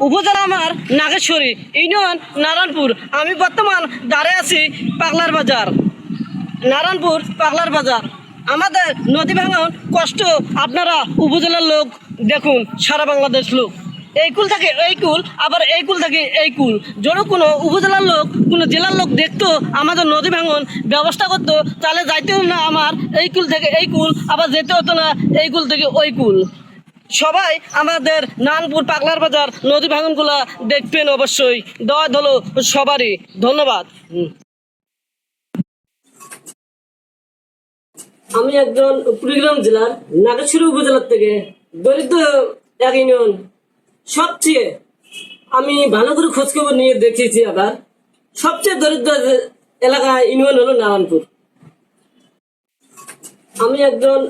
উপজেলা আমার নাগেশ্বরী, ইউনিয়ন নারায়ণপুর। আমি বর্তমান দাঁড়িয়ে আছি পাগলার বাজার, নারায়ণপুর পাগলার বাজার। আমাদের নদী ভাঙন কষ্ট আপনারা উপজেলার লোক দেখুন, সারা বাংলাদেশ লোক। এই কুল থেকে এই কুল, আবার এই কুল থেকে এই কুল। যদি কোনো উপজেলার লোক, কোনো জেলার লোক দেখতো আমাদের নদী ভাঙন ব্যবস্থা করতো, তাহলে যাইতেও না আমার এই কুল থেকে এই কুল, আবার যেতে হতো না এই কুল থেকে ওই কুল। সবাই আমাদের নারায়ণপুর পাগলার বাজার নদী ভাঙনগুলা দেখবেন অবশ্যই। দয়া হলো সবারই। ধন্যবাদ। আমি একজন কুড়িগ্রাম জেলার নাগেশ্বরী উপজেলার থেকে দরিদ্র এক ইউনিয়ন। সবচেয়ে আমি ভালো করে খোঁজখবর নিয়ে দেখেছি, আবার সবচেয়ে দরিদ্র এলাকা ইউনিয়ন হলো নারায়ণপুর। আমি একজন